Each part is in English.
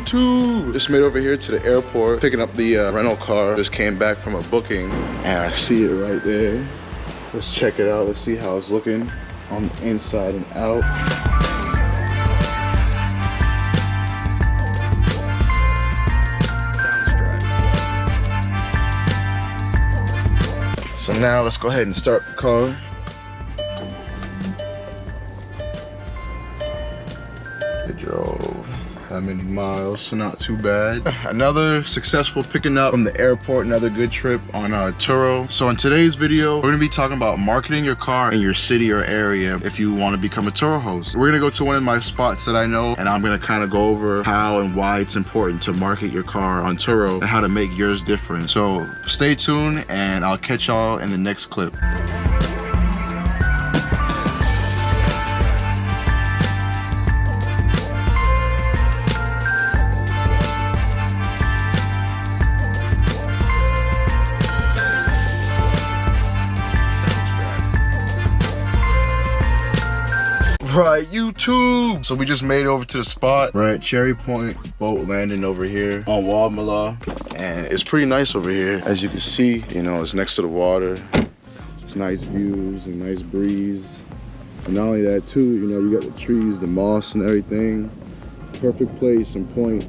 YouTube? Just made over here to the airport, picking up the rental car. Just came back from a booking, and I see it right there. Let's check it out. Let's see how it's looking on the inside and out. So now let's go ahead and start the car. It drove how many miles, so not too bad. Another successful picking up from the airport, another good trip on Turo. So in today's video, we're gonna be talking about marketing your car in your city or area if you wanna become a Turo host. We're gonna go to one of my spots that I know, and I'm gonna kind of go over how and why it's important to market your car on Turo and how to make yours different. So stay tuned, and I'll catch y'all in the next clip. Right, YouTube. So we just made over to the spot, right? Cherry Point boat landing over here on Wadmalaw, and it's pretty nice over here. As you can see, you know, it's next to the water. It's nice views and nice breeze. And not only that too, you know, you got the trees, the moss and everything. Perfect place and point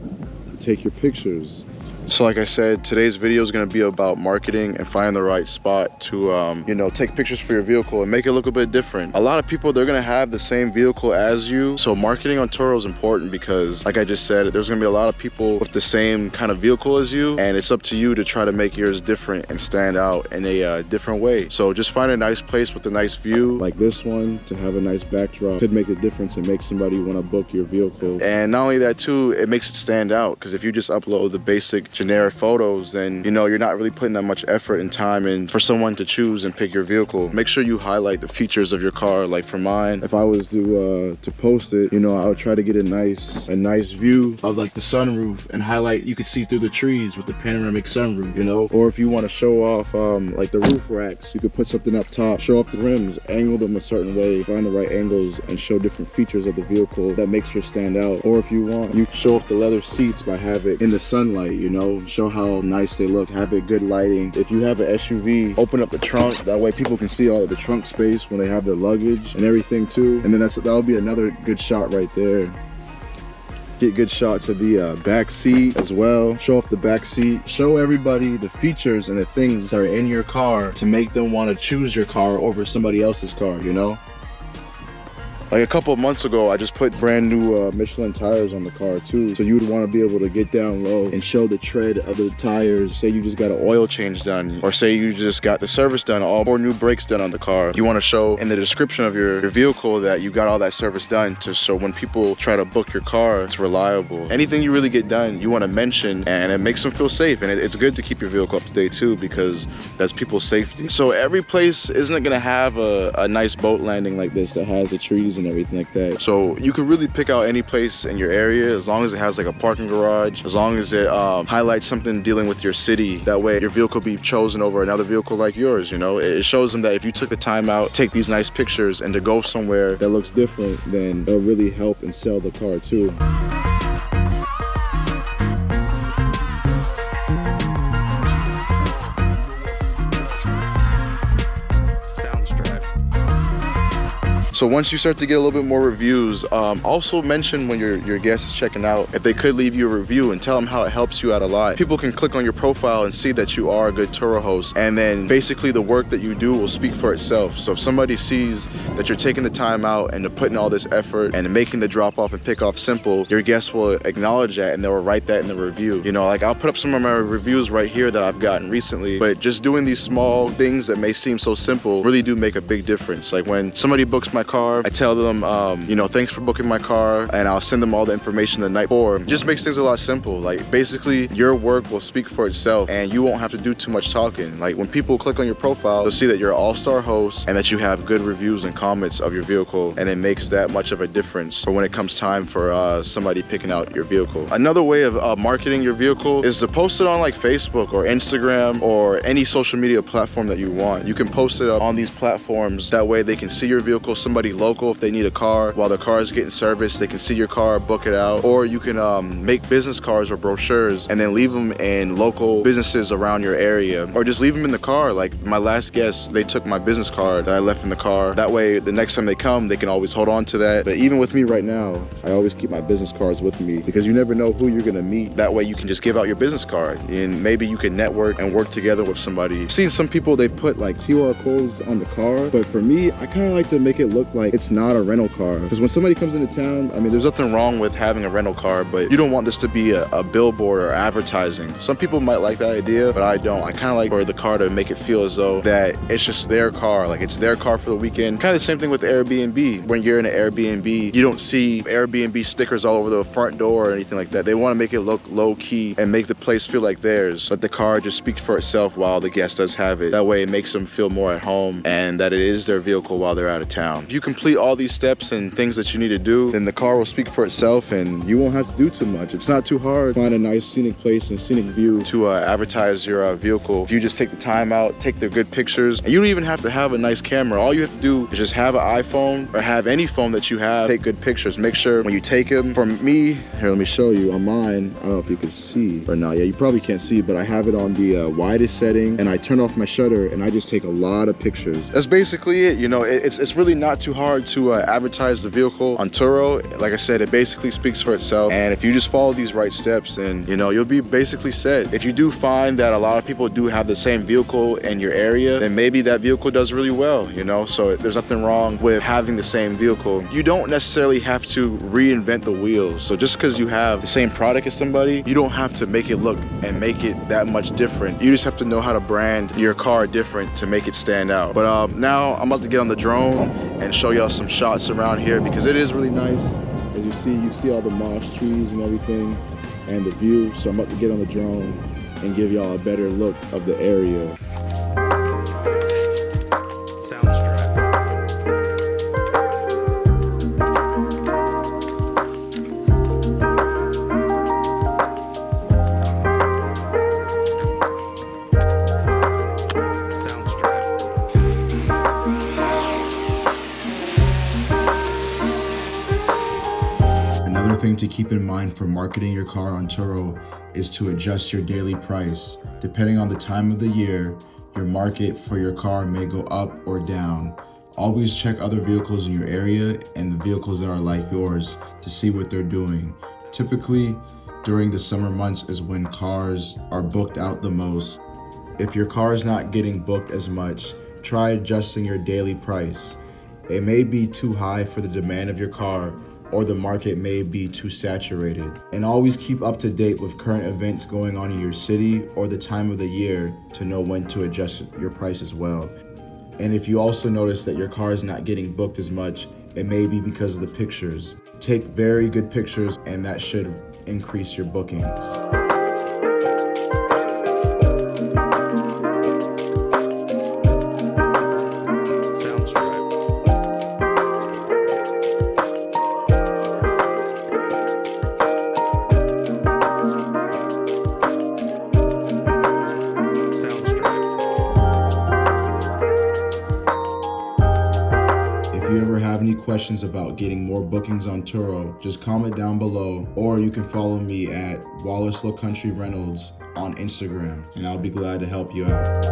to take your pictures. So like I said, today's video is going to be about marketing and finding the right spot to, you know, take pictures for your vehicle and make it look a bit different. A lot of people, they're going to have the same vehicle as you. So marketing on Turo is important because, like I just said, there's going to be a lot of people with the same kind of vehicle as you. And it's up to you to try to make yours different and stand out in a different way. So just find a nice place with a nice view like this one to have a nice backdrop. Could make a difference and make somebody want to book your vehicle. And not only that too, it makes it stand out, because if you just upload the basic generic photos, then you know you're not really putting that much effort and time in for someone to choose and pick your vehicle. Make sure you highlight the features of your car. Like for mine, if I was to post it, you know, I would try to get a nice view of like the sunroof and highlight, you could see through the trees with the panoramic sunroof, you know. Or if you want to show off like the roof racks, you could put something up top, show off the rims, angle them a certain way, find the right angles and show different features of the vehicle that makes yours stand out. Or if you want, you show off the leather seats by having it in the sunlight, you know, show how nice they look, have it good lighting. If you have an SUV, open up the trunk, that way people can see all of the trunk space when they have their luggage and everything too. And then that'll be another good shot right there. Get good shots of the back seat as well. Show off the back seat. Show everybody the features and the things that are in your car to make them want to choose your car over somebody else's car, you know? Like a couple of months ago, I just put brand new Michelin tires on the car too. So you would want to be able to get down low and show the tread of the tires. Say you just got an oil change done, or say you just got the service done, all 4 new brakes done on the car. You want to show in the description of your vehicle that you got all that service done, so when people try to book your car, it's reliable. Anything you really get done, you want to mention, and it makes them feel safe. And it's good to keep your vehicle up to date too, because that's people's safety. So every place isn't going to have a nice boat landing like this that has the trees and everything like that. So you can really pick out any place in your area, as long as it has like a parking garage, as long as it highlights something dealing with your city. That way your vehicle be chosen over another vehicle like yours, you know. It shows them that if you took the time out, take these nice pictures, and to go somewhere that looks different, then it'll really help and sell the car too. So once you start to get a little bit more reviews, also mention when your guest is checking out, if they could leave you a review, and tell them how it helps you out a lot. People can click on your profile and see that you are a good Turo host, and then basically the work that you do will speak for itself. So if somebody sees that you're taking the time out and putting all this effort and making the drop off and pick off simple, your guests will acknowledge that and they'll write that in the review. You know, like I'll put up some of my reviews right here that I've gotten recently, but just doing these small things that may seem so simple really do make a big difference. Like when somebody books my car, I tell them, you know, thanks for booking my car, and I'll send them all the information the night before. It just makes things a lot simple. Like basically your work will speak for itself and you won't have to do too much talking. Like when people click on your profile, they'll see that you're an all-star host and that you have good reviews and comments of your vehicle, and it makes that much of a difference for when it comes time for somebody picking out your vehicle. Another way of marketing your vehicle is to post it on like Facebook or Instagram or any social media platform that you want. You can post it up on these platforms, that way they can see your vehicle. Somebody somebody local if they need a car. While their car is getting serviced, they can see your car, book it out. Or you can make business cards or brochures and then leave them in local businesses around your area, or just leave them in the car. Like my last guest, they took my business card that I left in the car. That way the next time they come, they can always hold on to that. But even with me right now, I always keep my business cards with me because you never know who you're gonna meet. That way you can just give out your business card and maybe you can network and work together with somebody. I've seen some people, they put like QR codes on the car, but for me, I kind of like to make it look like it's not a rental car. Because when somebody comes into town, I mean, there's nothing wrong with having a rental car, but you don't want this to be a billboard or advertising. Some people might like that idea, but I don't. I kind of like for the car to make it feel as though that it's just their car, like it's their car for the weekend. Kind of the same thing with Airbnb. When you're in an Airbnb, you don't see Airbnb stickers all over the front door or anything like that. They want to make it look low key and make the place feel like theirs. Let the car just speak for itself while the guest does have it. That way it makes them feel more at home and that it is their vehicle while they're out of town. If you complete all these steps and things that you need to do, then the car will speak for itself and you won't have to do too much. It's not too hard to find a nice scenic place and scenic view to advertise your vehicle. If you just take the time out, take the good pictures, and you don't even have to have a nice camera. All you have to do is just have an iPhone or have any phone that you have, take good pictures. Make sure when you take them, for me, here, let me show you on mine. I don't know if you can see or not. Yeah, you probably can't see, but I have it on the widest setting and I turn off my shutter and I just take a lot of pictures. That's basically it. You know, it's really not too hard to advertise the vehicle on Turo. Like I said, it basically speaks for itself. And if you just follow these right steps, then, you know, you'll be basically set. If you do find that a lot of people do have the same vehicle in your area, then maybe that vehicle does really well, you know? So there's nothing wrong with having the same vehicle. You don't necessarily have to reinvent the wheel. So just because you have the same product as somebody, you don't have to make it look and make it that much different. You just have to know how to brand your car different to make it stand out. But now I'm about to get on the drone and show y'all some shots around here because it is really nice. As you see all the moss trees and everything and the view. So I'm about to get on the drone and give y'all a better look of the area. Another thing to keep in mind for marketing your car on Turo is to adjust your daily price. Depending on the time of the year, your market for your car may go up or down. Always check other vehicles in your area and the vehicles that are like yours to see what they're doing. Typically, during the summer months is when cars are booked out the most. If your car is not getting booked as much, try adjusting your daily price. It may be too high for the demand of your car, or the market may be too saturated. And always keep up to date with current events going on in your city or the time of the year to know when to adjust your price as well. And if you also notice that your car is not getting booked as much, it may be because of the pictures. Take very good pictures and that should increase your bookings. If you ever have any questions about getting more bookings on Turo, just comment down below, or you can follow me at Wallace Low Country Reynolds on Instagram, and I'll be glad to help you out.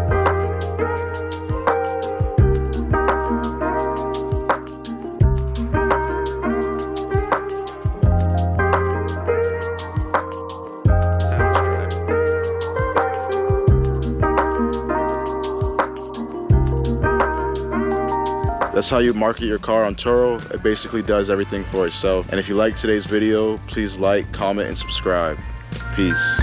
That's how you market your car on Turo. It basically does everything for itself. And if you like today's video, please like, comment, and subscribe. Peace.